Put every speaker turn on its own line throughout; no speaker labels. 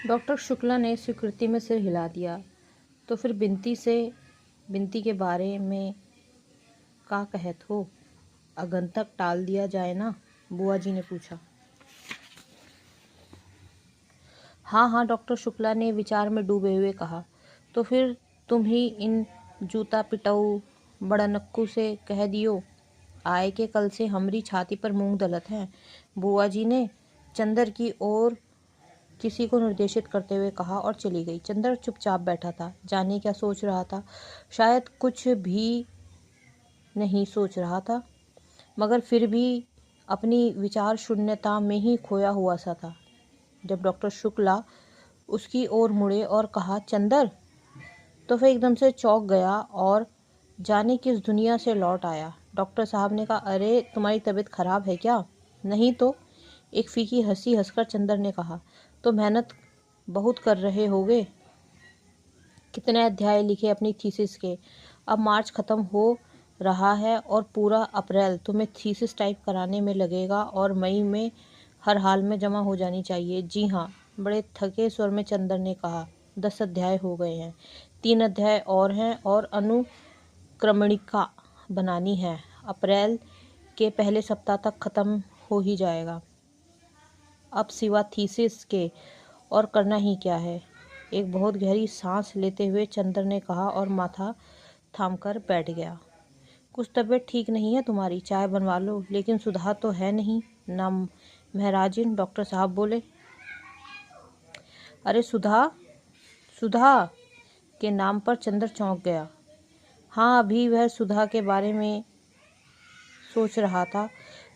Doctor Shukla ने स्वीकृति में सिर हिला दिया। तो फिर बिनती के बारे में का कहत हो? आगंतुक टाल दिया जाए ना? बुआ जी ने पूछा। हाँ हाँ, डॉक्टर शुक्ला ने विचार में डूबे हुए कहा। तो फिर तुम ही इन जूता पिटाऊ बड़नक्कू से कह दियो आए के कल से हमरी छाती पर मूंग दलत है। बुआ जी ने चंदर की ओर किसी को निर्देशित करते हुए कहा और चली गई। चंदर चुपचाप बैठा था। जाने क्या सोच रहा था? शायद कुछ भी नहीं सोच रहा था, मगर फिर भी अपनी विचार शून्यता में ही खोया हुआ सा था। जब डॉक्टर शुक्ला उसकी ओर मुड़े और कहा चंदर, तो फिर एकदम से चौंक गया और जाने किस दुनिया से लौट आया। डॉक्टर साहब ने कहा, अरे तुम्हारी तबीयत खराब है क्या? नहीं तो, एक फीकी हंसी हंसकर चंदर ने कहा। तो मेहनत बहुत कर रहे होगे। कितने अध्याय लिखे अपनी थीसिस के? अब मार्च खत्म हो रहा है और पूरा अप्रैल तुम्हें थीसिस टाइप कराने में लगेगा और मई में हर हाल में जमा हो जानी चाहिए। जी हाँ, बड़े थके स्वर में चंदर ने कहा। 10 अध्याय हो गए हैं, 3 अध्याय और हैं और अनुक्रमणिका बनानी है। अप्रैल के पहले सप्ताह तक खत्म हो ही जाएगा। अब सिवा थीसिस के और करना ही क्या है? एक बहुत गहरी सांस लेते हुए चंदर ने कहा और माथा थामकर बैठ गया। कुछ तबीयत ठीक नहीं है तुम्हारी? चाय बनवा लो। लेकिन सुधा तो है नहीं ना महराजिन, डॉक्टर साहब बोले। अरे सुधा, सुधा के नाम पर चंदर चौंक गया। हाँ, अभी वह सुधा के बारे में सोच रहा था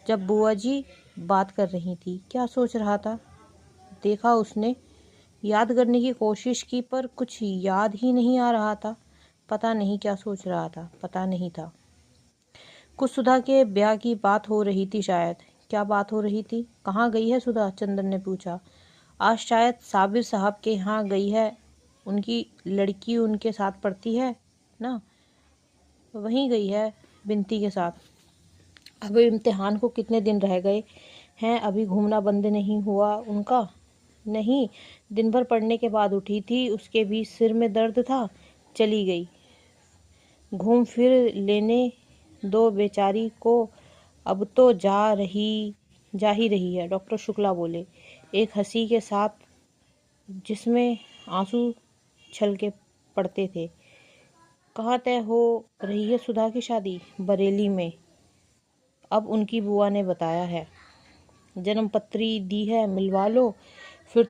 जब बुआ जी बात कर रही थी। क्या सोच रहा था? देखा उसने, याद करने की कोशिश की पर कुछ याद ही नहीं आ रहा था। पता नहीं क्या सोच रहा था, पता नहीं था। कुछ सुधा के ब्याह की बात हो रही थी शायद। क्या बात हो रही थी? कहाँ गई है सुधा? चंदन ने पूछा। आज शायद साबिर साहब के यहाँ गई है। उनकी लड़की उनके साथ पढ़ती है ना, वहीं गई है बिनती के साथ। अब इम्तिहान को कितने दिन रह गए हैं? अभी घूमना बंद नहीं हुआ उनका? नहीं, दिन भर पढ़ने के बाद उठी थी, उसके भी सिर में दर्द था, चली गई। घूम फिर लेने दो बेचारी को, अब तो जा ही रही है, डॉक्टर शुक्ला बोले, एक हंसी के साथ जिसमें आंसू छलके पड़ते थे। कहाँ तय हो रही है सुधा की शादी? बरेली में, अब उनकी बुआ ने बताया है। जन्मपत्री दी है, मिलवा लो।